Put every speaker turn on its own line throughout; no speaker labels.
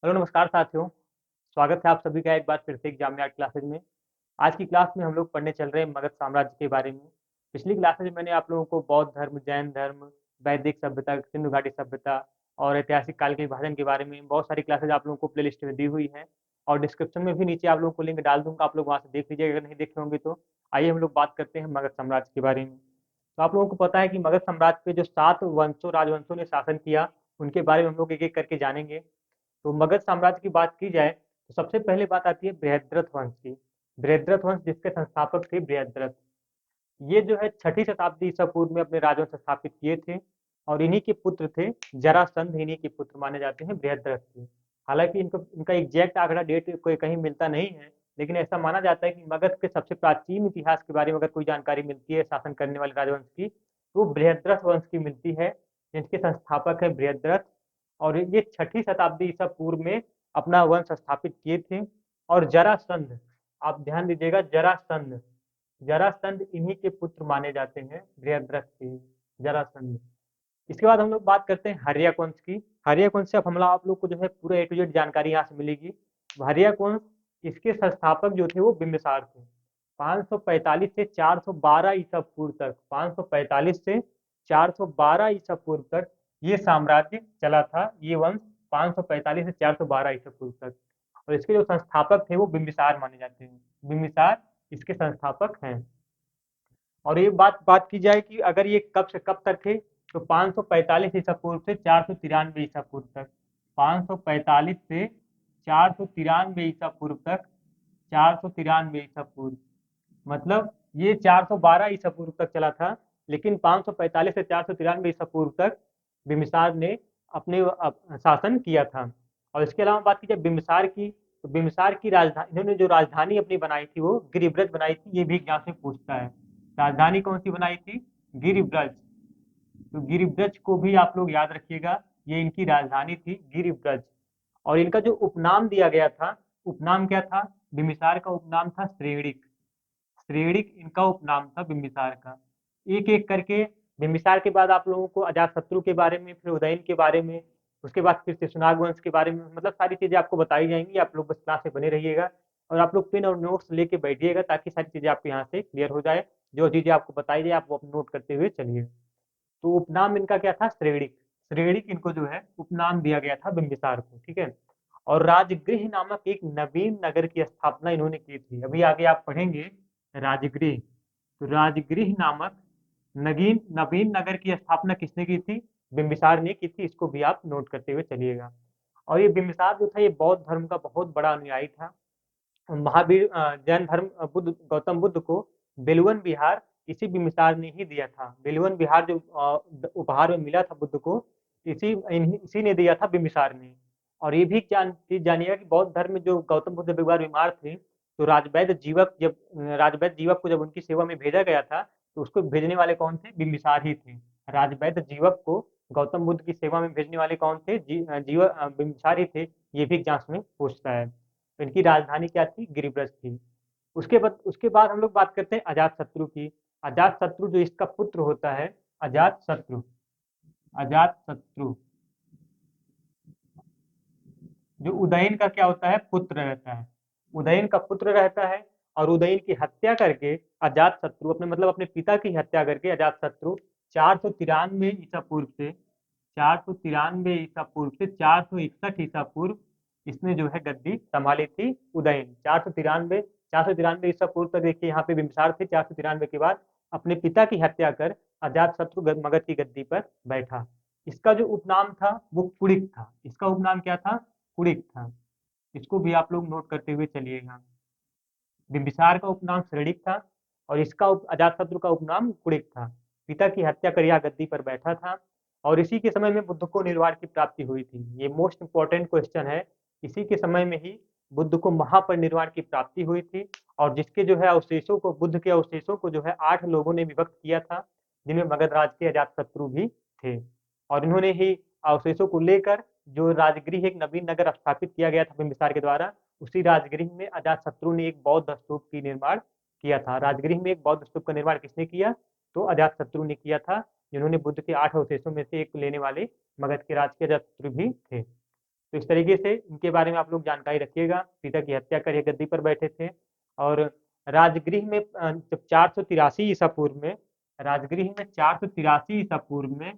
Hello नमस्कार साथियों। स्वागत है आप सभी का एक बार फिर से एग्जाम आर्ट क्लासेज में। आज की क्लास में हम लोग पढ़ने चल रहे हैं मगध साम्राज्य के बारे में। पिछली क्लासेज में मैंने आप लोगों को बौद्ध धर्म, जैन धर्म, वैदिक सभ्यता, सिंधु घाटी सभ्यता और ऐतिहासिक काल के विभाजन के बारे में बहुत सारी क्लासेज आप लोगों को प्ले लिस्ट में दी हुई है। और डिस्क्रिप्शन में भी नीचे आप लोगों को लिंक डाल दूंगा, आप लोग वहाँ से देख लीजिएगा अगर नहीं देखे होंगे तो। आइए हम लोग बात करते हैं मगध साम्राज्य के बारे में। तो आप लोगों को पता है कि मगध साम्राज्य पे जो 7 वंशों राजवंशों ने शासन किया, उनके बारे में हम लोग एक एक करके जानेंगे। तो मगध साम्राज्य की बात की जाए तो सबसे पहले बात आती है बृहद्रथ वंश की। बृहद्रथ वंश जिसके संस्थापक थे बृहद्रथ। ये जो है 6ठी शताब्दी ईसा पूर्व में अपने राजवंश स्थापित किए थे। और इन्हीं के पुत्र थे जरासंध, इन्हीं के पुत्र माने जाते हैं बृहद्रथ के। हालांकि इनको इनका एग्जैक्ट आंकड़ा डेट कोई कहीं मिलता नहीं है, लेकिन ऐसा माना जाता है कि मगध के सबसे प्राचीन इतिहास के बारे में अगर कोई जानकारी मिलती है शासन करने वाले राजवंश की, तो बृहद्रथ वंश की मिलती है, जिनके संस्थापक है बृहद्रथ। और ये 6ठी शताब्दी ईसा पूर्व में अपना वंश स्थापित किए थे। और जरासंध, आप ध्यान दीजिएगा, जरासंध, जरासंध इन्हीं के पुत्र माने जाते हैं बृहद्रथ के, जरासंध। इसके बाद हम लोग बात करते हैं हर्यक वंश की। हर्यक वंश से अब हमला आप लोग को जो है पूरा ए टू जेड जानकारी यहाँ से मिलेगी। हर्यक वंश, इसके संस्थापक जो थे वो बिंबिसार थे। 545 से 412 ईसा पूर्व तक, 545 से 412 ईसा पूर्व तक ये साम्राज्य चला था, ये वंश 545 से 412 ईसा पूर्व तक। और इसके जो संस्थापक थे वो बिंबिसार माने जाते हैं। बिंबिसार इसके संस्थापक हैं। और ये बात बात की जाए कि अगर ये कब से कब तक थे, तो 545 ईसा पूर्व से 493 ईसा पूर्व तक। 545 से 493 ईसा पूर्व तक, 493 ईसा पूर्व, मतलब ये 412 ईसा पूर्व तक चला था। लेकिन 545 से 493 ईसा पूर्व तक बिम्बिसार ने अपने शासन किया था। और इसके अलावा बात की जाए बिम्बिसार की, तो बिम्बिसार की राजधानी, इन्होंने जो राजधानी अपनी बनाई थी वो गिरिब्रज बनाई थी, ये भी एग्जाम से पूछता है। राजधानी कौन सी बनाई थी? गिरिब्रज। तो गिरिब्रज को भी आप लोग याद रखिएगा, ये इनकी राजधानी थी गिरिब्रज। और इनका जो उपनाम दिया गया था, उपनाम क्या था? बिम्बिसार का उपनाम था श्रेणिक। श्रेणिक इनका उपनाम था बिम्बिसार का। एक एक करके बिम्बिसार के बाद आप लोगों को अजातशत्रु के बारे में, फिर उदयन के बारे में, उसके बाद फिर शिशुनाग वंश के बारे में, मतलब सारी चीजें आपको बताई जाएंगी। आप लोग बस क्लास में बने रहिएगा और आप लोग पेन और नोट्स लेके बैठिएगा ताकि सारी चीजें आपको यहाँ से क्लियर हो जाए। जो चीजें आपको बताई जाए आप वो नोट करते हुए चलिए। तो उपनाम इनका क्या था? श्रेणिक। श्रेणिक इनको जो है उपनाम दिया गया था बिम्बिसार को, ठीक है। और राजगृह नामक एक नवीन नगर की स्थापना इन्होंने की थी। अभी आगे आप पढ़ेंगे राजगृह। तो राजगृह नामक नगीन नवीन नगर की स्थापना किसने की थी? बिम्बिसार ने की थी। इसको भी आप नोट करते हुए चलिएगा। और ये बिम्बिसार जो था ये बौद्ध धर्म का बहुत बड़ा अनुयायी था। महावीर जैन धर्म, बुद्ध, गौतम बुद्ध को बेलवन विहार इसी बिम्बिसार ने ही दिया था। बेलवन विहार जो उपहार में मिला था बुद्ध को, इसी ने दिया था बिम्बिसार ने। और ये भी चीज जानिएगा कि बौद्ध धर्म में जो गौतम बुद्ध एक बार बीमार थे, तो राजवैद्य जीवक को जब उनकी सेवा में भेजा गया था, तो उसको भेजने वाले कौन थे? बिम्बिसार ही थे। राजवैद्य जीवक को गौतम बुद्ध की सेवा में भेजने वाले कौन थे? बिम्बिसार ही थे। ये भी एग्जाम में पूछता है। तो इनकी राजधानी क्या थी? गिरिब्रज थी। उसके बाद हम लोग बात करते हैं अजातशत्रु की। अजातशत्रु जो इसका पुत्र होता है, अजातशत्रु, अजातशत्रु जो उदयन का क्या होता है? पुत्र रहता है। उदयन का पुत्र रहता है। और उदयन की हत्या करके अजातशत्रु, अपने मतलब अपने पिता की हत्या करके अजातशत्रु 493 से 461 ईसा पूर्व इसने जो है गद्दी संभाली थी। उदयन 493 ईसा पूर्व तक देखिए यहाँ पे बिंबिसार थे। 493 के बाद अपने पिता की हत्या कर अजातशत्रु मगध की गद्दी पर बैठा। इसका जो उपनाम था वो कुड़िक था। इसका उपनाम क्या था? कुड़िक था। इसको भी आप लोग नोट करते हुए चलिएगा। बिम्बिसार का उपनाम श्रेणिक था और इसका अजातशत्रु का उपनाम कुड़िक था। पिता की हत्या कर यह गद्दी पर बैठा था। और इसी के समय में बुद्ध को निर्वाण की प्राप्ति हुई थी। ये मोस्ट इंपॉर्टेंट क्वेश्चन है। इसी के समय में ही बुद्ध को महापरिनिर्वाण की प्राप्ति हुई थी। और जिसके जो है अवशेषों को, बुद्ध के अवशेषों को जो है 8 लोगों ने विभक्त किया था, जिनमें मगध राज के अजातशत्रु भी थे। और इन्होंने ही अवशेषों को लेकर जो राजगृह, एक नवीन नगर स्थापित किया गया था बिम्बिसार के द्वारा, उसी राजगृह में अजातशत्रु ने एक बौद्ध स्तूप की निर्माण किया था। राजगृह में एक बौद्ध स्तूप का निर्माण किसने किया? तो अजातशत्रु ने किया था, जिन्होंने बुद्ध के 8 अवशेषों में से एक लेने वाले मगध के राज के अजातशत्रु भी थे। तो इस तरीके से इनके बारे में आप लोग जानकारी रखिएगा। पिता की हत्या कर ये गद्दी पर बैठे थे और राजगृह में जब 483 ईसा पूर्व में, राजगृह में 483 ईसा पूर्व में,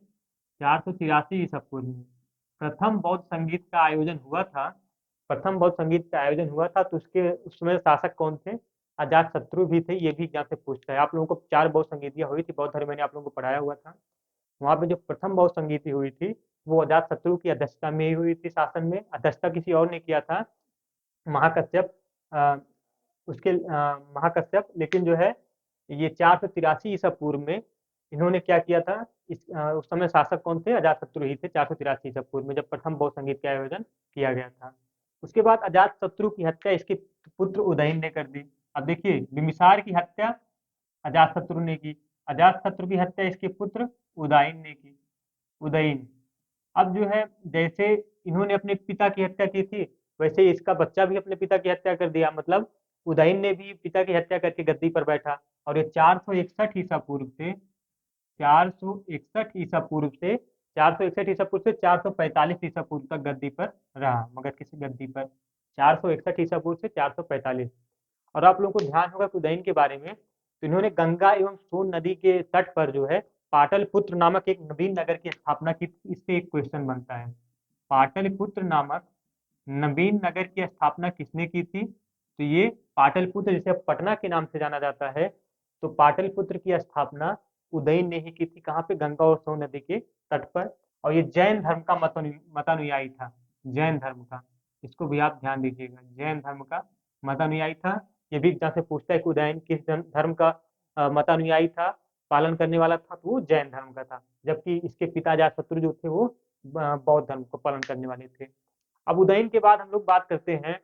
483 ईसा पूर्व में प्रथम बौद्ध संगीत का आयोजन हुआ था। प्रथम बौद्ध संगीत का आयोजन हुआ था, तो उसके उस समय शासक कौन थे? अजात शत्रु भी थे। ये भी एग्जाम से पूछता है। आप लोगों को 4 बौद्ध संगीतियां हुई थी बौद्ध धर्म, मैंने आप लोगों को पढ़ाया हुआ था। वहाँ पे जो प्रथम बौद्ध संगीति हुई थी वो अजात शत्रु की अध्यक्षता में ही हुई थी। शासन में अध्यक्षता किसी और ने किया था, महाकश्यप। अ, उसके महाकश्यप, लेकिन जो है ये 483 ईसा पूर्व में इन्होंने क्या किया था? उस समय शासक कौन थे? अजातशत्रु ही थे। 483 ईसा पूर्व में जब प्रथम बौद्ध संगीत का आयोजन किया गया था। उसके बाद अजातशत्रु की हत्या इसके पुत्र उदयन ने कर दी। अब देखिए, बिम्बिसार की हत्या अजातशत्रु ने की, अजातशत्रु की हत्या इसके पुत्र उदयन ने की। उदयन, अब जो है जैसे इन्होंने अपने पिता की हत्या की थी, वैसे ही इसका बच्चा भी अपने पिता की हत्या कर दिया। मतलब उदयन ने भी पिता की हत्या करके गद्दी पर बैठा और ये 461 ईसा पूर्व से 461 ईसा पूर्व से 461 ईसा पूर्व से 445 ईसा पूर्व तक गद्दी पर रहा, मगध की गद्दी पर 461 ईसा पूर्व से 445। और आप लोगों को ध्यान होगा कि उदयन के बारे में, तो इन्होंने गंगा एवं सोन नदी के तट पर जो है पाटलिपुत्र नामक एक नवीन नगर की स्थापना की। इससे एक क्वेश्चन बनता है, पाटलिपुत्र नामक नवीन नगर की स्थापना किसने की थी? तो ये पाटलिपुत्र, जिसे अब पटना के नाम से जाना जाता है, तो पाटलिपुत्र की स्थापना उदयन ने ही की थी। कहाँ पे? गंगा और सोन नदी के तट पर। और ये जैन धर्म का मतानुयायी था, जैन धर्म का। इसको भी आप ध्यान दीजिएगा, जैन धर्म का मतानुयायी था। ये भी एग्जाम से पूछता है कि उदयन किस धर्म का मतानुयायी था, पालन करने वाला था? तो वो जैन धर्म का था, जबकि इसके पिता अजातशत्रु जो थे वो बौद्ध धर्म को पालन करने वाले थे। अब उदयन के बाद हम लोग बात करते हैं,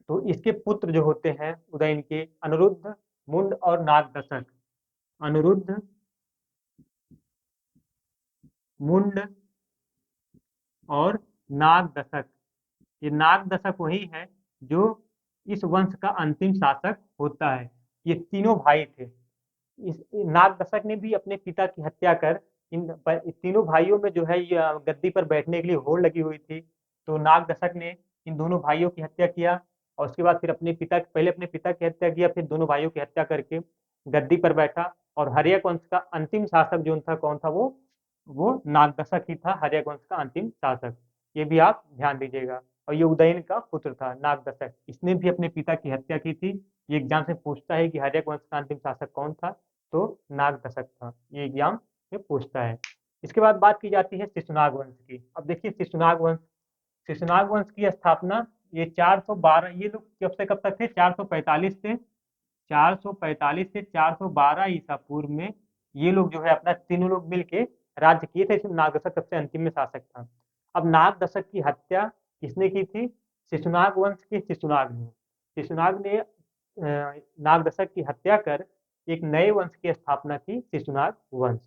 तो इसके पुत्र जो होते हैं उदयन के, अनिरुद्ध, मुंड और नागदशक। अनिरुद्ध, मुंड और नागदशक। ये नागदशक वही है जो इस वंश का अंतिम शासक होता है। ये तीनों भाई थे। इस नागदशक ने भी अपने पिता की हत्या कर, तीनों भाइयों में जो है ये गद्दी पर बैठने के लिए होड़ लगी हुई थी। तो नागदशक ने इन दोनों भाइयों की हत्या किया और उसके बाद फिर पहले अपने पिता की हत्या किया, फिर दोनों भाइयों की हत्या करके गद्दी पर बैठा। और हर्यक वंश का अंतिम शासक जो था, कौन था? वो नागदशक ही था, हर्यक वंश का अंतिम शासक। ये भी आप ध्यान दीजिएगा। और ये उदयन का पुत्र था नागदशक, इसने भी अपने पिता की हत्या की थी। ये एग्जाम से पूछता है कि हर्यक वंश का अंतिम शासक कौन था? तो नागदशक था। ये एग्जाम में पूछता है। इसके बाद बात की जाती है शिशुनाग वंश की। अब देखिए शिशुनाग वंश, शिशुनाग वंश की स्थापना ये 412, ये लोग कब से कब तक थे? 445 से 445 से 412 ईसा पूर्व में ये लोग जो है अपना तीनों लोग मिलके राज्य किए थे। इसमें नागदशक सबसे अंतिम में शासक था। अब नागदशक की हत्या किसने की थी? शिशुनाग वंश के शिशुनाग ने। शिशुनाग ने नागदशक की हत्या कर एक नए वंश की स्थापना की, शिशुनाग वंश।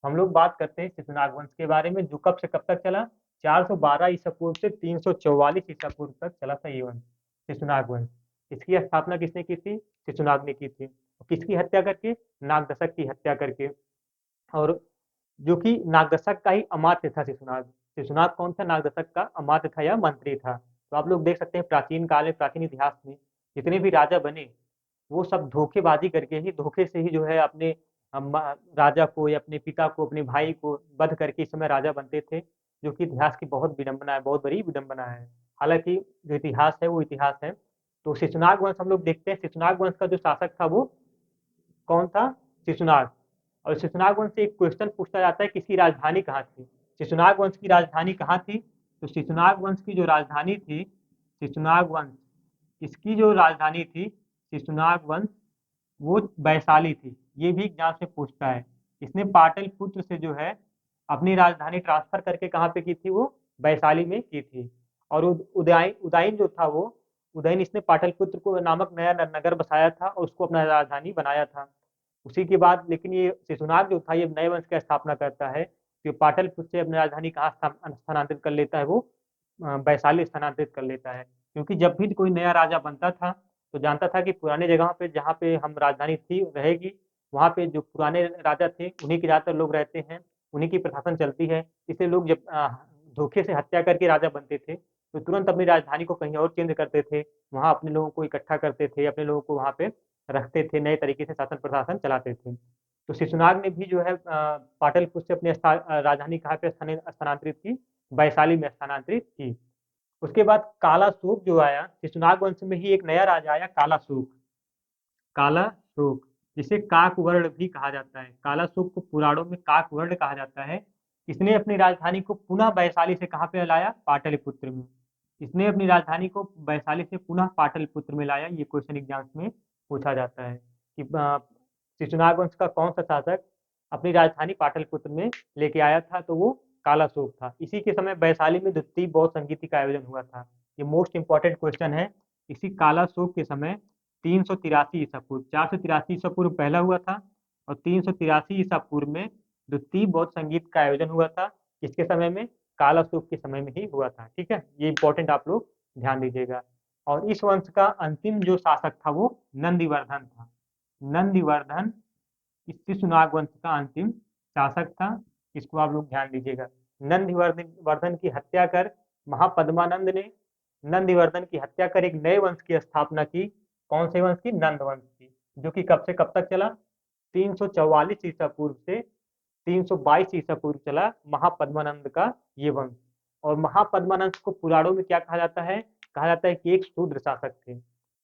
हम लोग बात करते हैं शिशुनाग वंश के बारे में, जो कब से कब तक चला? 412 ईसा पूर्व से 344 ईसा पूर्व तक चला था ये वंश, शिशुनाग वंश। इसकी स्थापना किसने की थी? शिशुनाग ने की थी। किसकी हत्या करके? नागदशक की हत्या करके। और जो कि नागदशक का ही अमात्य था शिशुनाग। शिशुनाग कौन था? नागदशक का अमात्य था या मंत्री था। तो आप लोग देख सकते हैं प्राचीन काल में, प्राचीन इतिहास में जितने भी राजा बने वो सब धोखेबाजी करके ही, धोखे से ही जो है अपने राजा को या अपने पिता को, अपने भाई को वध करके इस समय राजा बनते थे। जो कि इतिहास की बहुत विडंबना है, बहुत बड़ी विडंबना है। हालांकि जो इतिहास है वो इतिहास है। तो शिशुनाग वंश हम लोग देखते हैं। शिशुनाग वंश का जो शासक था वो कौन था? शिशुनाग। और शिशुनाग वंश से एक क्वेश्चन पूछा जाता है कि इसकी राजधानी कहाँ थी? शिशुनाग वंश की राजधानी कहाँ थी? तो शिशुनाग वंश की जो राजधानी थी, शिशुनाग वंश, इसकी जो राजधानी थी शिशुनाग वंश, वो वैशाली थी। ये भी एग्जाम से पूछता है। इसने पाटलिपुत्र से जो है अपनी राजधानी ट्रांसफर करके कहाँ पे की थी? वो वैशाली में की थी। और उदयन उदयन जो था वो, उदयन इसने पाटलिपुत्र को नामक नया नगर बसाया था और उसको अपना राजधानी बनाया था। उसी के बाद लेकिन ये शिशुनाग जो था ये नए वंश की स्थापना करता है। तो पाटलिपुत्र से अपनी राजधानी कहाँ स्थानांतरित कर लेता है? वो वैशाली स्थानांतरित कर लेता है। क्योंकि जब भी कोई नया राजा बनता था तो जानता था कि पुराने जगह पे जहाँ पे हम राजधानी थी रहेगी, वहाँ पे जो पुराने राजा थे उन्हीं के ज़्यादातर लोग रहते हैं, उन्हीं की प्रशासन चलती है। इसलिए लोग जब धोखे से हत्या करके राजा बनते थे तो तुरंत अपनी राजधानी को कहीं और चेंज करते थे, वहाँ अपने लोगों को इकट्ठा करते थे, अपने लोगों को वहाँ पे रखते थे, नए तरीके से शासन प्रशासन चलाते थे। तो शिशुनाग ने भी जो है पाटलिपुत्र से अपनी राजधानी कहाँ पे स्थानांतरित की? वैशाली में स्थानांतरित की। उसके बाद कालाशोक जो आया, शिशुनाग वंश में ही एक नया राजा आया, कालाशोक। कालाशोक, जिसे काकवर्ण भी कहा जाता है। कालाशोक को पुराणों में काकवर्ण कहा जाता है। इसने अपनी राजधानी को पुनः वैशाली से कहाँ पे लाया? पाटलिपुत्र में। इसने अपनी राजधानी को वैशाली से पुनः पाटलिपुत्र में लाया। ये क्वेश्चन एग्जाम्स में पूछा जाता है कि शिशुनाग वंश का कौन सा शासक अपनी राजधानी पाटलिपुत्र में लेके आया था? तो वो कालाशोक था। इसी के समय वैशाली में द्वितीय बौद्ध संगीति का आयोजन हुआ था। ये मोस्ट इंपॉर्टेंट क्वेश्चन है। इसी कालाशोक के समय 383 ईसा पूर्व, 483 ईसा पूर्व पहला हुआ था और 383 ईसा पूर्व में द्वितीय बौद्ध संगीत का आयोजन हुआ था। किसके समय में? कालाशोक के समय में ही हुआ था। ठीक है, ये इंपॉर्टेंट आप लोग ध्यान दीजिएगा। और इस वंश का अंतिम जो शासक था वो नंदिवर्धन था। नंदिवर्धन इस शिशुनाग वंश का अंतिम शासक था। इसको आप लोग ध्यान दीजिएगा। नंदिवर्धन वर्धन की हत्या कर महापद्मानंद ने नंदिवर्धन की हत्या कर एक नए वंश की स्थापना की। कौन से वंश की? नंद वंश की, जो कि कब से कब तक चला? 344 ईसा पूर्व से 322 ईसा पूर्व चला महापद्मानंद का ये वंश। और महापद्मानंद को पुराणों में क्या कहा जाता है? कहा जाता है कि एक शूद्र शासक थे।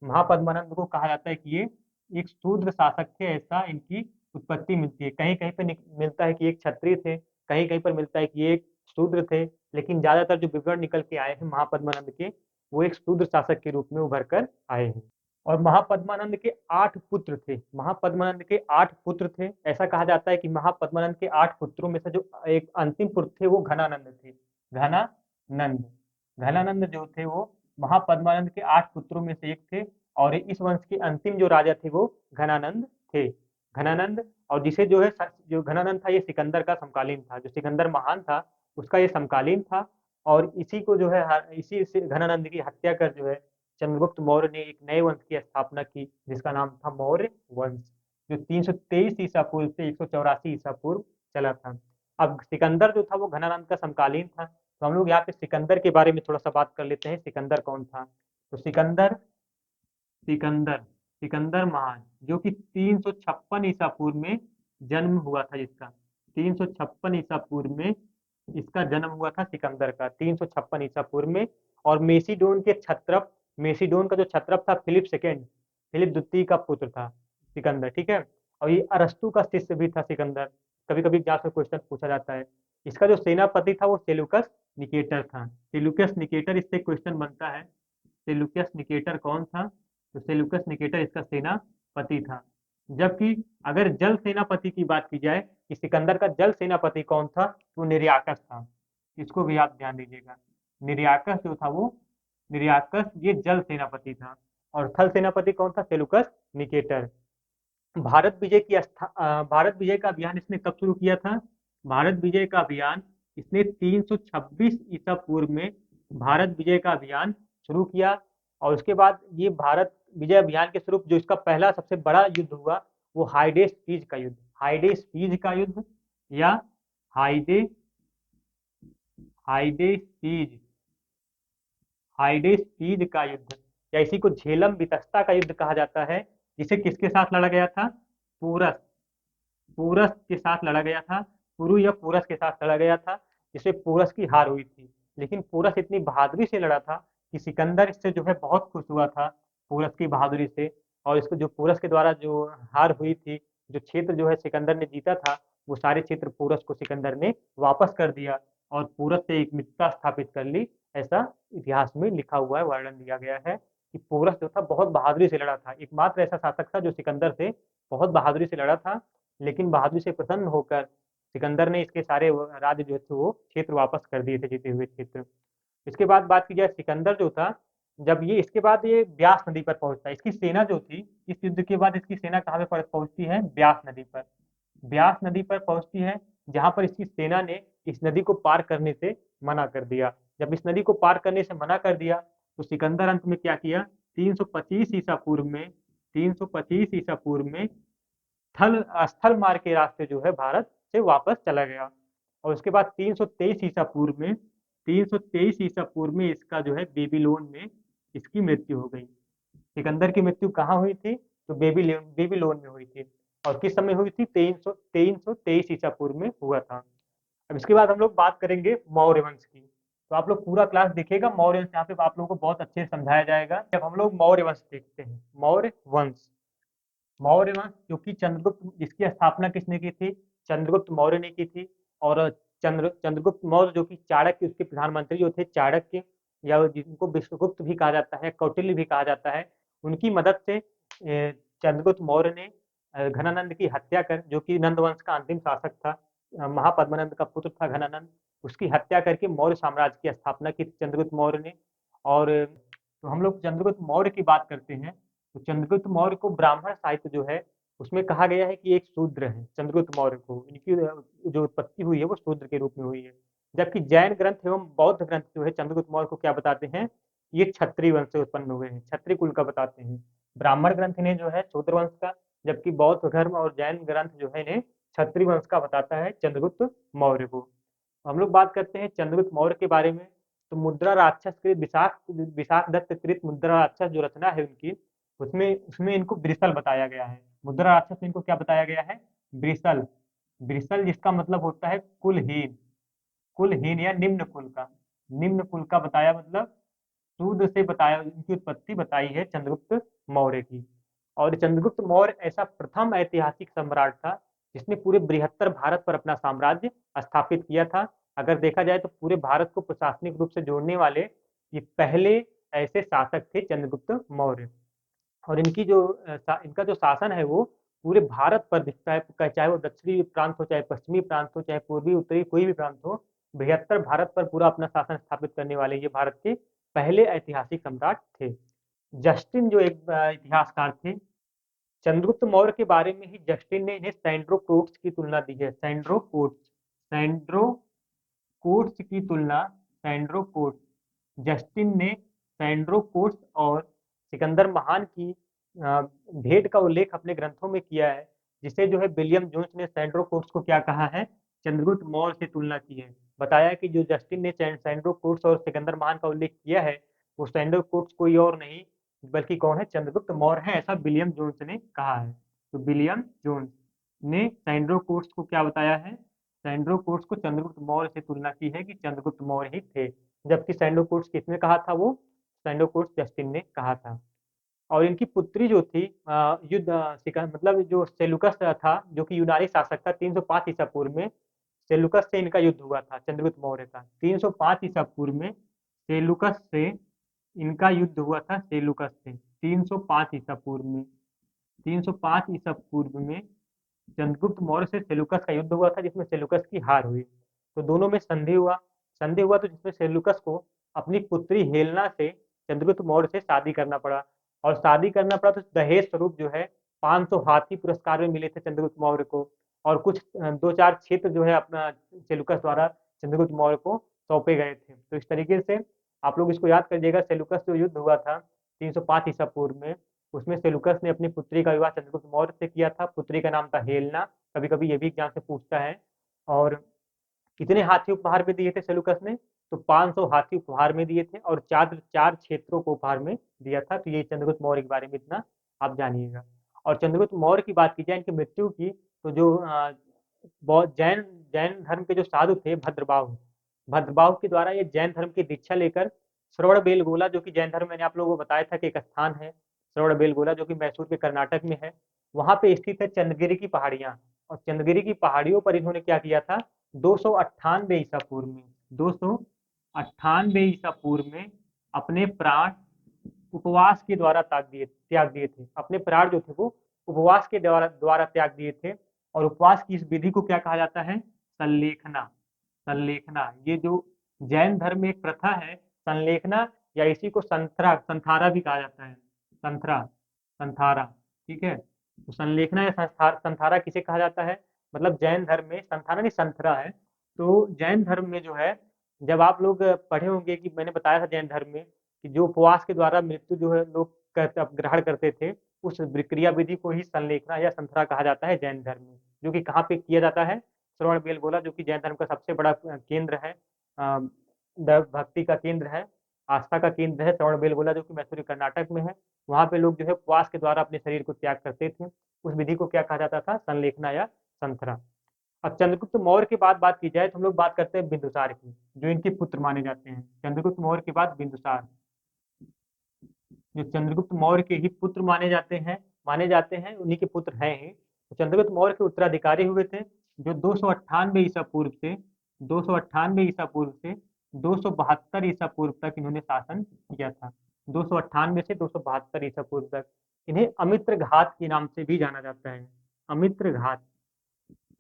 महापद्मानंद को कहा जाता है कि ये एक शूद्र शासक थे, ऐसा इनकी उत्पत्ति मिलती है। कहीं कहीं पर मिलता है कि एक क्षत्रिय थे, कहीं कहीं पर मिलता है कि ये एक शूद्र थे, लेकिन ज्यादातर जो विवरण निकल के आए हैं महापद्मानंद के, वो एक शूद्र शासक के रूप में उभर कर आए हैं। और महापद्मानंद के 8 पुत्र थे। महापद्मानंद के 8 पुत्र थे। ऐसा कहा जाता है कि महापद्मानंद के 8 पुत्रों में से जो एक अंतिम पुत्र थे वो घनानंद थे। घनानंद घनानंद जो थे वो महापद्मानंद के 8 पुत्रों में से एक थे। और इस वंश के अंतिम जो राजा थे वो घनानंद थे। घनानंद, और जिसे जो है जो घनानंद था ये सिकंदर का समकालीन था। जो सिकंदर महान था उसका ये समकालीन था। और इसी को जो है इसी से घनानंद की हत्या कर जो है चंद्रगुप्त मौर्य ने एक नए वंश की स्थापना की, जिसका नाम था मौर्य वंश, जो 323 ईसा पूर्व से 184 ईसा पूर्व चला था। अब सिकंदर जो था वो घनानंद का समकालीन था। तो हम लोग यहाँ पे सिकंदर के बारे में थोड़ा सा बात कर लेते हैं। सिकंदर कौन था? तो सिकंदर सिकंदर सिकंदर महान, जो कि 356 ईसा पूर्व में जन्म हुआ था जिसका। 356 ईसा पूर्व में इसका जन्म हुआ था सिकंदर का, 356 ईसा पूर्व में। और मेसिडोन के छत्रप, मेसिडोन का जो छत्रप था फिलिप सेकेंड, फिलिप द्वितीय का पुत्र था सिकंदर। ठीक है, और ये अरस्तु का शिष्य भी था सिकंदर। कभी कभी एग्जाम में क्वेश्चन पूछा जाता है। इसका जो सेनापति था वो सेलुकस निकेटर था। सेलुकस निकेटर, इससे क्वेश्चन बनता है। सेलुकस निकेटर कौन था? तो सेलुकस निकेटर इसका सेनापति था। जबकि अगर जल सेनापति की बात की जाए कि सिकंदर का जल सेनापति कौन था, तो निर्याकस था। इसको भी आप ध्यान दीजिएगा। निर्याकस जो था वो, निर्याकस ये जल सेनापति था। और थल सेनापति कौन था? Seleucus Nicator. भारत विजय का अभियान इसने कब शुरू किया था? भारत विजय का अभियान इसने 326 ईसा पूर्व में भारत विजय का अभियान शुरू किया। और उसके बाद ये भारत विजय अभियान के स्वरूप जो इसका पहला सबसे बड़ा युद्ध हुआ वो हाइडेस सीज का युद्ध, हाइडेस सीज का युद्ध, या हाइडे हाइडेस सीज हाइडेस सीज का युद्ध, या इसी को झेलम वितस्ता का युद्ध कहा जाता है। जिसे किसके साथ लड़ा गया था? पूरस पूरस के साथ लड़ा गया था। पुरु या पूरस के साथ लड़ा गया था, जिसमें पूरस की हार हुई थी। लेकिन पूरस इतनी बहादुरी से लड़ा था कि सिकंदर इससे जो है बहुत खुश हुआ था पूरस की बहादुरी से। और इसको जो पूरस के द्वारा जो हार हुई थी, जो क्षेत्र जो है सिकंदर ने जीता था, वो सारे क्षेत्र पूरस को सिकंदर ने वापस कर दिया और पूरस से एक मित्रता स्थापित कर ली। ऐसा इतिहास में लिखा हुआ है, वर्णन दिया गया है कि पूरस जो था बहुत बहादुरी से लड़ा था। एकमात्र ऐसा शासक था जो सिकंदर से बहुत बहादुरी से लड़ा था। लेकिन बहादुरी से प्रसन्न होकर सिकंदर ने इसके सारे राज्य जो थे वो क्षेत्र वापस कर दिए थे, जीते हुए क्षेत्र। इसके बाद बात की जाए, सिकंदर जो था, जब ये इसके बाद ये ब्यास नदी पर पहुंचता है, इसकी सेना जो थी, इस युद्ध के बाद इसकी सेना कहाँ पे पहुंचती है? ब्यास नदी पर। ब्यास नदी पर पहुंचती है, जहां पर इसकी सेना ने इस नदी को पार करने से मना कर दिया। जब इस नदी को पार करने से मना कर दिया तो सिकंदर अंत में क्या किया? 325 ईसा पूर्व में 325 ईसा पूर्व में थल स्थल मार्ग के रास्ते जो है भारत से वापस चला गया। और उसके बाद 323 ईसा पूर्व में 323 ईसा पूर्व में इसका जो है बेबीलोन में इसकी मृत्यु हो गई। सिकंदर की मृत्यु कहाँ हुई थी? तो बेबीलोन में हुई थी। और किस समय हुई थी? 323 ईसा पूर्व में हुआ था। अब इसके बाद हम लोग बात करेंगे मौर्य वंश की। तो आप लोग पूरा क्लास देखिएगा, मौर्य वंश यहाँ पे आप लोगों को बहुत अच्छे से समझाया जाएगा। जब हम लोग मौर्य वंश देखते हैं, मौर्य वंश, मौर्य वंश जो कि चंद्रगुप्त, जिसकी स्थापना किसने की थी? चंद्रगुप्त मौर्य ने की थी। और चंद्रगुप्त मौर्य जो कि चाणक्य, उसके प्रधानमंत्री जो थे चाणक्य, या जिनको विश्वगुप्त भी कहा जाता है, कौटिल्य भी कहा जाता है, उनकी मदद से चंद्रगुप्त मौर्य ने घनानंद की हत्या कर, जो कि नंद वंश का अंतिम शासक था, महापद्मानंद का पुत्र था घनानंद, उसकी हत्या करके मौर्य साम्राज्य की स्थापना की थी चंद्रगुप्त मौर्य ने। और तो हम लोग चंद्रगुप्त मौर्य की बात करते हैं, तो चंद्रगुप्त मौर्य को ब्राह्मण साहित्य जो है उसमें कहा गया है कि एक शूद्र है। चंद्रगुप्त मौर्य को, इनकी जो उत्पत्ति हुई है वो शूद्र के रूप में हुई है। जबकि जैन ग्रंथ एवं बौद्ध ग्रंथ जो है चंद्रगुप्त मौर्य को क्या बताते हैं? ये क्षत्रिय वंश से उत्पन्न हुए हैं, क्षत्रिय कुल का बताते हैं। ब्राह्मण ग्रंथ ने जो है शूद्र वंश का, जबकि बौद्ध धर्म और जैन ग्रंथ जो है इन्हें क्षत्रिय वंश का बताता है चंद्रगुप्त मौर्य को। हम लोग बात करते हैं चंद्रगुप्त मौर्य के बारे में। तो मुद्रा राक्षस के विशाख विशाख दत्त कृत मुद्रा राक्षस जो रचना है उनकी, उसमें उसमें इनको ब्रिसल बताया गया है। मुद्रा राक्षस में इनको क्या बताया गया है? ब्रिसल। ब्रिसल जिसका मतलब होता है कुलहीन, कुलहीन या निम्न कुल का, निम्न कुल का बताया, मतलब शूद्र से बताया, इनकी उत्पत्ति बताई है चंद्रगुप्त मौर्य की। और चंद्रगुप्त मौर्य ऐसा प्रथम ऐतिहासिक सम्राट था जिसने पूरे बृहत्तर भारत पर अपना साम्राज्य स्थापित किया था। अगर देखा जाए तो पूरे भारत को प्रशासनिक रूप से जोड़ने वाले ये पहले ऐसे शासक थे चंद्रगुप्त मौर्य। और इनकी जो इनका जो शासन है वो पूरे भारत पर दिखता है, चाहे वो दक्षिणी प्रांत हो, चाहे पश्चिमी प्रांत हो, चाहे पूर्वी उत्तरी कोई भी प्रांत हो, बृहत्तर भारत पर पूरा अपना शासन स्थापित करने वाले ये भारत के पहले ऐतिहासिक सम्राट थे। जस्टिन जो एक इतिहासकार थे, चंद्रगुप्त मौर्य के बारे में ही जस्टिन ने इन्हें सैंड्रोकोट्स की तुलना दी है। सैंड्रोकोट्स, सैंड्रोकोट्स की तुलना, सैंड्रोकोट्स, जस्टिन ने सैंड्रोकोट्स और सिकंदर महान की भेंट का उल्लेख अपने ग्रंथों में किया है, जिसे जो है विलियम जोन्स ने सैंड्रोकोट्स को क्या कहा है? चंद्रगुप्त मौर्य से तुलना की है। बताया कि जो जस्टिन ने सैंड्रोकोट्स और सिकंदर महान का उल्लेख किया है, वो सैंड्रोकोट्स कोई और नहीं बल्कि कौन है? चंद्रगुप्त मौर्य है, ऐसा विलियम जोन्स ने कहा है। तो विलियम जोन्स ने सैंड्रोकोट्स को क्या बताया है? सैंड्रोकोट्स को चंद्रगुप्त मौर्य से तुलना की है कि चंद्रगुप्त मौर्य ही थे। जबकि सैंड्रोकोट्स किसने कहा था? वो सैंड्रोकोट्स जस्टिन ने कहा था। और इनकी पुत्री जो थी मतलब जो सेलुकस था, जो कि यूनानी शासक था, 305 ईसा पूर्व में सेलुकस से इनका युद्ध हुआ था चंद्रगुप्त मौर्य का। 305 ईसा पूर्व में सेलुकस से इनका युद्ध हुआ था, सेलुकस से 305 ईसा पूर्व में, 305 ईसा पूर्व में चंद्रगुप्त मौर्य से सेलुकस का युद्ध हुआ था, जिसमें सेलुकस की हार हुई। तो दोनों में संधि हुआ, संधि हुआ तो जिसमें सेलुकस को अपनी पुत्री हेलना से चंद्रगुप्त मौर्य से शादी करना पड़ा। और शादी करना पड़ा तो दहेज स्वरूप जो है 500 हाथी पुरस्कार में मिले थे चंद्रगुप्त मौर्य को। और कुछ दो चार क्षेत्र जो है अपना सेलुकस द्वारा चंद्रगुप्त मौर्य को सौंपे गए थे। तो इस तरीके से आप लोग इसको याद करिएगा। सेलुकस जो युद्ध हुआ था 305 ईसा पूर्व में, उसमें सेलुकस ने अपनी पुत्री का विवाह चंद्रगुप्त मौर्य से किया था। पुत्री का नाम था हेलना। कभी कभी ये भी एग्जाम से पूछता है। और कितने हाथी उपहार में दिए थे सेलुकस ने? तो 500 हाथी उपहार में दिए थे और चार चार क्षेत्रों को उपहार में दिया था। तो ये चंद्रगुप्त मौर्य के बारे में इतना आप जानिएगा। और चंद्रगुप्त मौर्य की बात की जाए इनकी मृत्यु की, तो जो बहुत जैन जैन धर्म के जो साधु थे भद्रबाहु, भद्रबाहु के द्वारा ये जैन धर्म की दीक्षा लेकर श्रवण बेलगोला, जो कि जैन धर्म मैंने आप लोगों को बताया था कि एक स्थान है श्रवण बेलगोला, जो कि मैसूर के कर्नाटक में है, वहां पे स्थित है चंद्रगिरी की पहाड़ियां। और चंद्रगिरी की पहाड़ियों पर इन्होंने क्या किया था? 298 ईसा पूर्व में, 298 ईसा पूर्व में अपने प्राण उपवास के द्वारा त्याग दिए थे। अपने प्राण जो थे वो उपवास के द्वारा द्वारा त्याग दिए थे। और उपवास की इस विधि को क्या कहा जाता है? संलेखना। संलेखना, ये जो जैन धर्म में एक प्रथा है संलेखना, या इसी को संथरा संथारा भी कहा जाता है। संथरा, संथारा, ठीक है। तो संलेखना या संथारा किसे कहा जाता है? मतलब जैन धर्म में संथारा नहीं संथरा है। तो जैन धर्म में जो है, जब आप लोग पढ़े होंगे कि मैंने बताया था जैन धर्म में कि जो उपवास के द्वारा मृत्यु जो है लोग ग्रहण करते थे, उस क्रिया विधि को ही संलेखना या संथरा कहा जाता है जैन धर्म में। जो कि कहाँ पे किया जाता है? श्रवण बेलगोला, जो कि जैन धर्म का सबसे बड़ा केंद्र है। भक्ति का केंद्र है, आस्था का केंद्र है श्रवणबेलगोला, जो कि मैसूर कर्नाटक में है। वहाँ पे लोग जो है उपवास के द्वारा अपने शरीर को त्याग करते थे। उस विधि को क्या कहा जाता था? संलेखना या संथरा। अब चंद्रगुप्त मौर्य की बात की जाए तो हम लोग बात करते हैं बिंदुसार की, जो इनके पुत्र माने जाते हैं। चंद्रगुप्त मौर्य के बाद बिंदुसार, जो चंद्रगुप्त मौर्य के ही पुत्र माने जाते हैं, उन्हीं के पुत्र हैं ही। तो चंद्रगुप्त मौर्य के उत्तराधिकारी हुए थे, जो 298 ईसा पूर्व से 298 ईसा पूर्व से 272 ईसा पूर्व तक इन्होंने शासन किया था। 298 से 272 ईसा पूर्व तक। इन्हें अमित्र घात के नाम से भी जाना जाता है। अमित्र घात।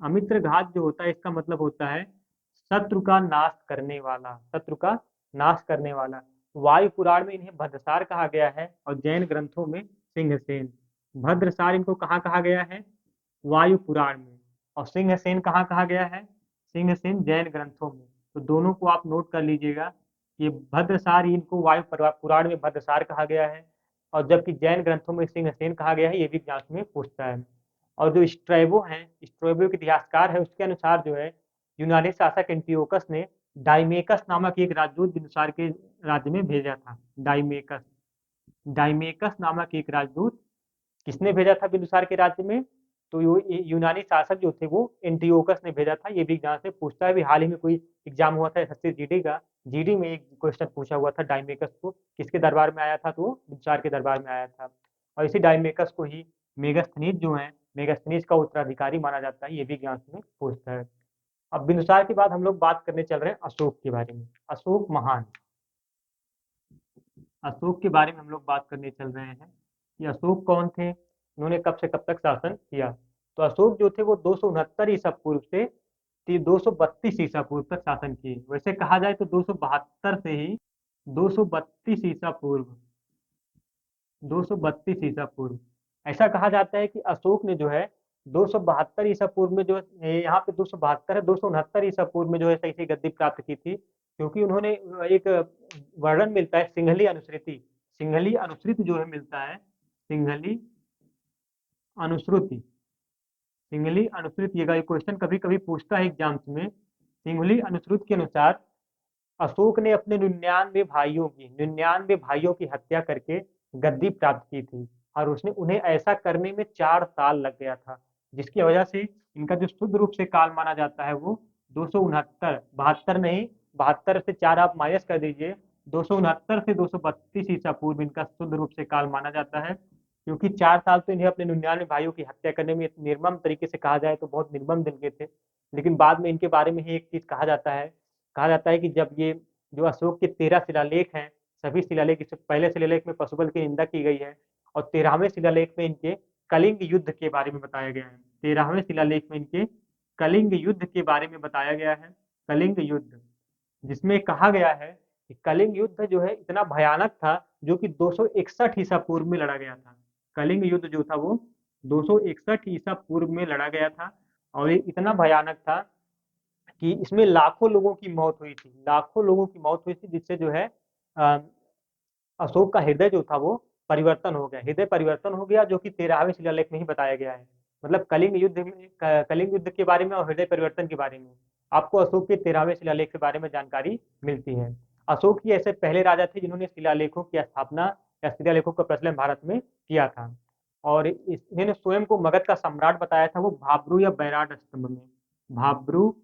अमित्र घात जो होता है, इसका मतलब होता है शत्रु का नाश करने वाला, शत्रु का नाश करने वाला। वायु पुराण में इन्हें भद्रसार कहा गया है और जैन ग्रंथों में सिंहसेन। भद्रसार इनको कहाँ कहा गया है? वायु पुराण में। और सिंहसेन कहाँ कहा गया है? सिंहसेन जैन ग्रंथों में। तो दोनों को आप नोट कर लीजिएगा। ये भद्रसार, इनको वायु पुराण में भद्रसार कहा गया है, और जबकि जैन ग्रंथों में सिंहसेन कहा गया है। ये भी एग्जाम में पूछता है। और जो स्ट्रैबो के इतिहासकार है, उसके अनुसार जो है यूनानी शासक एंटियोकस ने डाइमेकस नामक एक राजदूत बिंदुसार के राज्य में भेजा था। डाइमेकस डाइमेकस नामक एक राजदूत किसने भेजा था बिंदुसार के राज्य में? तो यूनानी शासक जो थे वो एंटियोकस ने भेजा था। ये भी एग्जाम से पूछता है। भी हाल ही में कोई एग्जाम हुआ था एसएससी जीडी का, जीडी में एक क्वेश्चन पूछा हुआ था डाइमेकस को किसके दरबार में आया था, तो वो बिंदुसार के दरबार में आया था। और इसी डाइमेकस को ही मेगास्थनीज जो है, मेगास्थनीज का उत्तराधिकारी माना जाता है। ये भी एग्जाम में पूछता है। अब बिंदुसार के बाद हम लोग बात करने चल रहे हैं अशोक के बारे में। अशोक महान। अशोक के बारे में हम लोग बात करने चल रहे हैं कि अशोक कौन थे, उन्होंने कब से कब तक शासन किया। तो अशोक जो थे वो 269 ईसा पूर्व से 232 ईसा पूर्व तक शासन किए। वैसे कहा जाए तो 272 से ही 232 ईसा पूर्व 232 ईसा पूर्व ऐसा कहा जाता है कि अशोक ने जो है 272 ईसा पूर्व में जो यहाँ पे 272 है, 269 ईसा पूर्व में जो है सही से गद्दी प्राप्त की थी। क्योंकि उन्होंने एक वर्णन मिलता है सिंहली अनुश्रुति, सिंहली अनुश्रुति जो है मिलता है, सिंहली अनुश्रुति, सिंहली अनुश्रुति। ये क्वेश्चन कभी कभी पूछता है एग्जाम्स में। सिंहली अनुश्रुति के अनुसार अशोक ने अपने 99 भाइयों की हत्या करके गद्दी प्राप्त की थी, और उसने उन्हें ऐसा करने में 4 साल लग गया था, जिसकी वजह से इनका जो शुद्ध रूप से काल माना जाता है वो 269, 72 नहीं, 72 से 4 आप माइनस कर दीजिए, 269 से 232 ईसा पूर्व इनका शुद्ध रूप से काल माना जाता है। क्योंकि 4 साल तो इन्हें अपने 99 भाइयों की हत्या करने में निर्मम तरीके से, कहा जाए तो बहुत निर्मम दिन के थे। लेकिन बाद में इनके बारे में ही एक चीज कहा जाता है कि जब ये जो अशोक के 13 शिलालेख हैं, सभी शिलालेख, इससे पहले शिलालेख में पशुबल की निंदा की गई है, और 13वें शिलालेख में इनके कलिंग युद्ध के बारे में बताया गया है। 13वें शिलालेख में इनके कलिंग युद्ध के बारे में बताया गया है। कलिंग युद्ध, जिसमें कहा गया है कि कलिंग युद्ध जो है इतना भयानक था, जो कि 261 ईसा पूर्व में लड़ा गया था। कलिंग युद्ध जो था वो 261 ईसा पूर्व में लड़ा गया था, और ये इतना भयानक था कि इसमें लाखों लोगों की मौत हुई थी, लाखों लोगों की मौत हुई थी, जिससे जो है अ, अशोक का हृदय जो था वो परिवर्तन हो गया, हृदय परिवर्तन हो गया, जो कि 13वें शिलालेख में ही बताया गया है। मतलब कलिंग युद्ध के बारे में और हृदय परिवर्तन के बारे में आपको अशोक के 13वें शिलालेख के बारे में जानकारी मिलती है। अशोक ही ऐसे पहले राजा थे जिन्होंने शिलालेखों की स्थापना या शिलालेखों का प्रचलन भारत में किया था। और इन्होंने स्वयं को मगध का सम्राट बताया था, वो भाब्रू या बैराट स्तंभ में। भाब्रू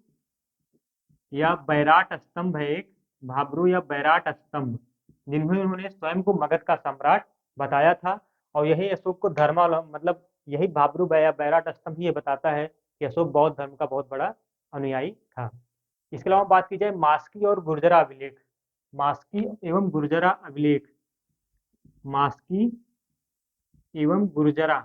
या बैराट स्तंभ है एक, भाब्रू या बैराट स्तंभ, जिनमें उन्होंने स्वयं को मगध का सम्राट बताया था। और यही अशोक को मतलब यही भाब्रू या बैराट स्तंभ ये बताता है कि अशोक बौद्ध धर्म का बहुत बड़ा अनुयायी था। इसके अलावा बात की जाए मास्की और गुर्जरा अभिलेख, मास्की एवं गुर्जरा अभिलेख, मास्की एवं गुर्जरा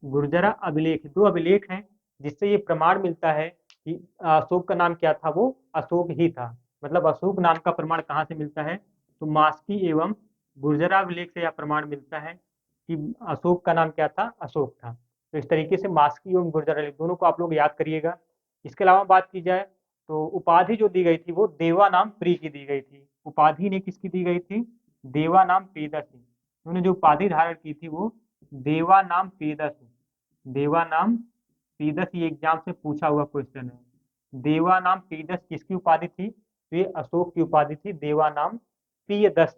गुर्जरा अभिलेख, दो अभिलेख हैं जिससे ये प्रमाण मिलता है कि अशोक का नाम क्या था, वो अशोक ही था। मतलब अशोक नाम का प्रमाण कहाँ से मिलता है? तो मास्की एवं गुर्जरा अभिलेख से यह प्रमाण मिलता है कि अशोक का नाम क्या था, अशोक था। तो इस तरीके से मास्की एवं गुर्जरा अभिलेख दोनों को आप लोग याद करिएगा। इसके अलावा बात की जाए तो उपाधि जो दी गई थी वो देवा नाम प्री की दी गई थी। उपाधि ने किसकी दी गई थी? देवा नाम प्रियदर्शी। उन्होंने जो उपाधि धारण की थी वो देवा नाम प्रियदर्शी, देवा नाम पीदस, ये एग्जाम से पूछा हुआ क्वेश्चन है। देवा नाम पीदस किसकी उपाधि थी? तो ये अशोक की उपाधि थी देवानाम प्रियदर्श।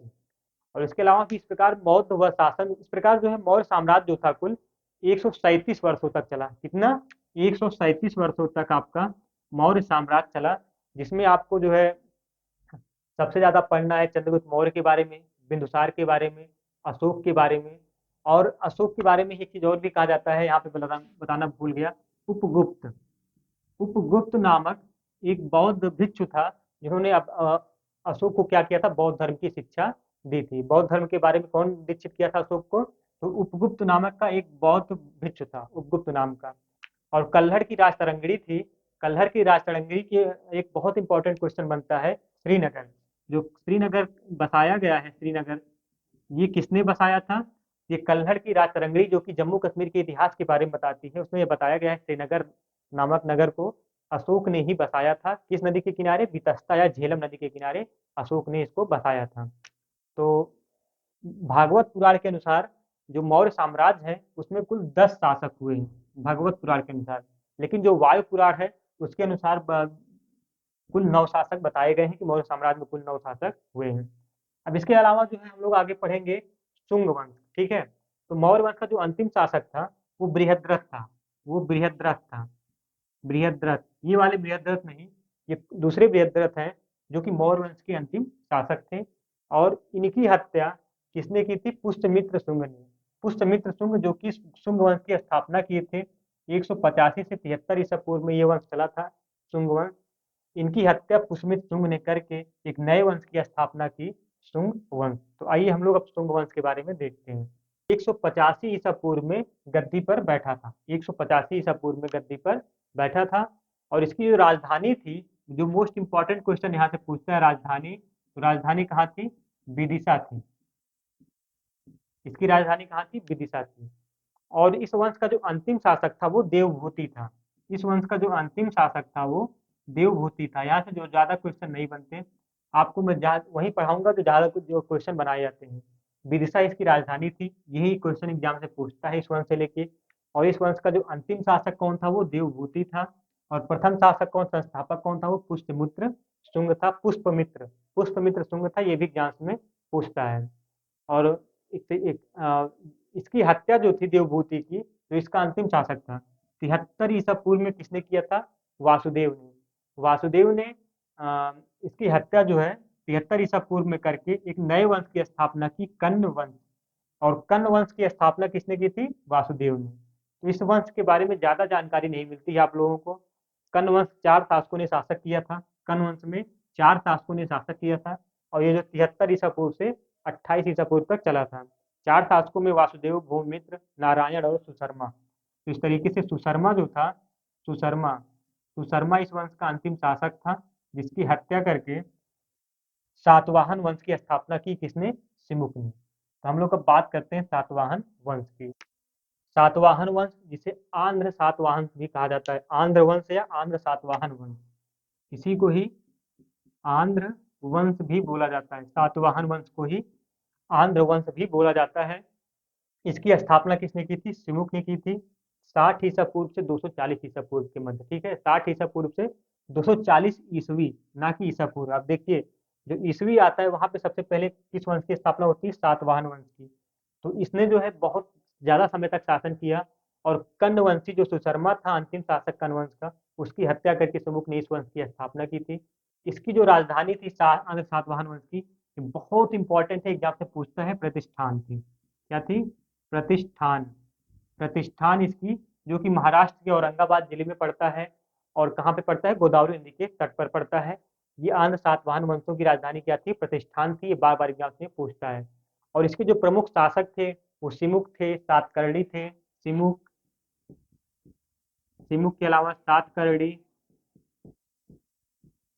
और इसके अलावा भी इस प्रकार बौद्ध व शासन, इस प्रकार जो है मौर्य साम्राज्य जो था कुल 137 वर्षों तक चला। कितना? 137 वर्षों तक आपका मौर्य साम्राज्य चला, जिसमें आपको जो है सबसे ज्यादा पढ़ना है चंद्रगुप्त मौर्य के बारे में, बिंदुसार के बारे में, अशोक के बारे में। और अशोक के बारे में एक चीज और भी कहा जाता है, यहाँ पे बताना भूल गया, उपगुप्त। उपगुप्त नामक एक बौद्ध भिक्षु था, जिन्होंने अशोक को क्या किया था, बौद्ध धर्म की शिक्षा दी थी। बौद्ध धर्म के बारे में कौन दीक्षित किया था अशोक को? तो उपगुप्त नामक का एक बौद्ध भिक्षु था, उपगुप्त नाम का। और कल्हड़ की राजतरंगिणी थी। कल्हड़ की राजतरंगिणी के एक बहुत इंपॉर्टेंट क्वेश्चन बनता है, श्रीनगर, जो श्रीनगर बसाया गया है, श्रीनगर, ये किसने बसाया था? ये कल्हड़ की राजतरंगिणी, जो कि जम्मू कश्मीर के इतिहास के बारे में बताती है, उसमें ये बताया गया है श्रीनगर नामक नगर को अशोक ने ही बसाया था। किस नदी के किनारे? वितस्ता या झेलम नदी के किनारे अशोक ने इसको बसाया था। तो भागवत पुराण के अनुसार जो मौर्य साम्राज्य है उसमें कुल 10 शासक हुए हैं भागवत पुराण के अनुसार। लेकिन जो वायु पुराण है उसके अनुसार कुल 9 शासक बताए गए हैं कि मौर्य साम्राज्य में कुल 9 शासक हुए हैं। अब इसके अलावा जो है हम लोग आगे पढ़ेंगे शुंग वंश। ठीक है, तो मौर्य वंश का जो अंतिम शासक था वो बृहद्रथ था। वो बृहद्रथ था, बृहद्रथ, ये वाले बृहद्रथ नहीं, ये दूसरे बृहद्रथ हैं, जो कि मौर्य वंश के अंतिम शासक थे। और इनकी हत्या किसने की थी? पुष्यमित्र शुंग ने। पुष्यमित्र शुंग जो कि शुंग वंश की स्थापना किए थे, 185 से 73 ईसा पूर्व में ये वंश चला था, शुंग वंश। इनकी हत्या पुष्यमित्र शुंग ने करके एक नए वंश की स्थापना की, शुंग वंश। तो आइए हम लोग अब शुंग वंश के बारे में देखते हैं। 185 ईसा पूर्व में गद्दी पर बैठा था, 185 ईसा पूर्व में गद्दी पर बैठा था। और इसकी जो राजधानी थी, जो मोस्ट इंपॉर्टेंट क्वेश्चन यहाँ से पूछता है, राजधानी, तो राजधानी कहाँ थी? विदिशा थी। इसकी राजधानी कहाँ थी? विदिशा थी। और इस वंश का जो अंतिम शासक था वो देवभूति था। इस वंश का जो अंतिम शासक था वो देवभूति था। यहाँ से जो ज्यादा क्वेश्चन नहीं बनते, आपको मैं वही पढ़ाऊंगा जो ज्यादा कुछ जो क्वेश्चन बनाए जाते हैं। विदिशा इसकी राजधानी थी, यही क्वेश्चन एग्जाम से पूछता है इस वंश से लेके। और इस वंश का जो अंतिम शासक कौन था? वो देवभूति था। और प्रथम शासक कौन, संस्थापक कौन था? वो पुष्यमित्र शुंग था, पुष्पमित्र, पुष्पमित्र शुंग था, ये भी एग्जाम में पूछता है। और इसकी हत्या जो थी देवभूति की, जो इसका अंतिम शासक था, 73 ईसा पूर्व में किसने किया था? वासुदेव ने। वासुदेव ने इसकी हत्या जो है 73 ईसा पूर्व में करके एक नए वंश की स्थापना की, कन्न वंश। और कन्न वंश की स्थापना किसने की थी? वासुदेव ने। तो इस वंश के बारे में ज्यादा जानकारी नहीं मिलती है आप लोगों को। कन्न वंश 4 शासकों ने शासक किया था, कन्न वंश में 4 शासकों ने शासक किया था। और ये जो 73 ईसा पूर्व से 28 ईसा पूर्व तक चला था। 4 शासकों में वासुदेव, भूमित्र, नारायण और सुशर्मा। तो इस तरीके से सुशर्मा जो था, सुशर्मा, सुशर्मा इस वंश का अंतिम शासक था, जिसकी हत्या करके सातवाहन वंश की स्थापना की किसने? सिमुक ने। तो हम लोग अब बात करते हैं सातवाहन वंश की। सातवाहन वंश, जिसे आंध्र सातवाहन भी कहा जाता है, आंध्र वंश या आंध्र सातवाहन वंश, इसी को ही आंध्र वंश भी बोला जाता है। सातवाहन वंश को ही आंध्र वंश भी बोला जाता है। इसकी स्थापना किसने की थी? सिमुक ने की थी, 60 ईसा पूर्व से 240 ईसा पूर्व के मध्य। ठीक है, 60 ईसा पूर्व से 240 ईसवी, ना कि ईसा पूर्व। आप देखिए, जो ईसवी आता है वहां पे सबसे पहले किस वंश की स्थापना होती है? सातवाहन वंश की। तो इसने जो है बहुत ज्यादा समय तक शासन किया। और कर्ण वंशी जो सुशर्मा था, अंतिम शासक कर्ण वंश का, उसकी हत्या करके सुमुख ने इस वंश की स्थापना की थी। इसकी जो राजधानी थी सातवाहन वंश की, ये बहुत इंपॉर्टेंट है, एग्जाम से पूछता है, प्रतिष्ठान थी। क्या थी? प्रतिष्ठान। प्रतिष्ठान इसकी, जो कि महाराष्ट्र के औरंगाबाद जिले में पड़ता है। और कहाँ पे पड़ता है? गोदावरी नदी के तट पर पड़ता है। ये आंध्र सातवाहन वंशों की राजधानी क्या थी? प्रतिष्ठान थी। ये बार बार एग्जाम में पूछता है। और इसके जो प्रमुख शासक थे वो सिमुक थे, सातकर्णी थे। सिमुक, सिमुक के अलावा सातकर्णी,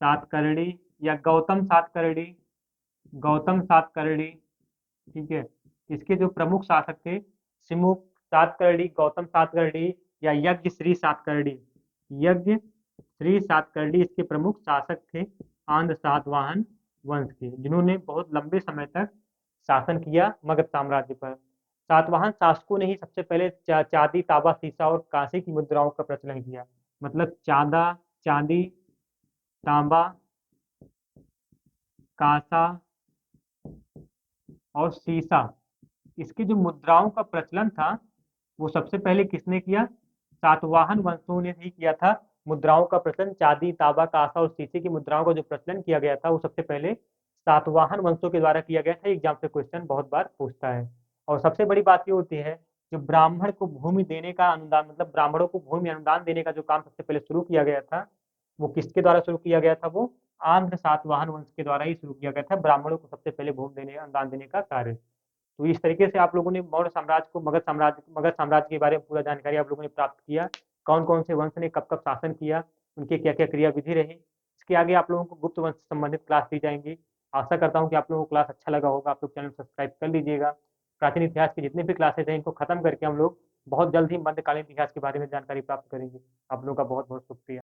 सातकर्णी या गौतम सातकर्णी, गौतम सातकर्णी। ठीक है, इसके जो प्रमुख शासक थे, सिमुक, सातकर्णी, गौतम सातकर्णी या यज्ञ श्री सातकर्णी। यज्ञ श्री सातकर्णी इसके प्रमुख शासक थे आंध्र सातवाहन वंश के, जिन्होंने बहुत लंबे समय तक शासन किया मगध साम्राज्य पर। सातवाहन शासकों ने ही सबसे पहले चांदी, तांबा, सीसा और कांसे की मुद्राओं का प्रचलन किया। मतलब चांदा, चांदी, तांबा कांसा और सीसा, इसकी जो मुद्राओं का प्रचलन था वो सबसे पहले किसने किया? सातवाहन वंशों ने ही किया था। मुद्राओं का प्रचलन, चांदी, तांबा, कांसा और शीशे की मुद्राओं का जो प्रचलन किया गया था वो सबसे पहले सातवाहन वंशों के द्वारा किया गया था। एग्जाम से क्वेश्चन बहुत बार पूछता है। और सबसे बड़ी बात ये होती है, जो ब्राह्मण को भूमि देने का अनुदान, मतलब ब्राह्मणों को भूमि अनुदान देने का जो काम सबसे पहले शुरू किया गया था, वो किसके द्वारा शुरू किया गया था? वो आंध्र सातवाहन वंश के द्वारा ही शुरू किया गया था, ब्राह्मणों को सबसे पहले भूमि देने, अनुदान देने का कार्य। तो इस तरीके से आप लोगों ने मौर्य साम्राज्य को, मगध साम्राज्य के बारे में पूरा जानकारी आप लोगों ने प्राप्त किया। कौन कौन से वंश ने कब कब शासन किया, उनके क्या क्या क्रियाविधि रही। इसके आगे आप लोगों को गुप्त वंश से संबंधित क्लास दी जाएंगी। आशा करता हूँ कि आप लोगों को क्लास अच्छा लगा होगा। आप लोग चैनल सब्सक्राइब कर लीजिएगा। प्राचीन इतिहास के जितने भी क्लासेज हैं इनको खत्म करके हम लोग बहुत जल्द ही मध्यकालीन इतिहास के बारे में जानकारी प्राप्त करेंगे। आप लोगों का बहुत बहुत शुक्रिया।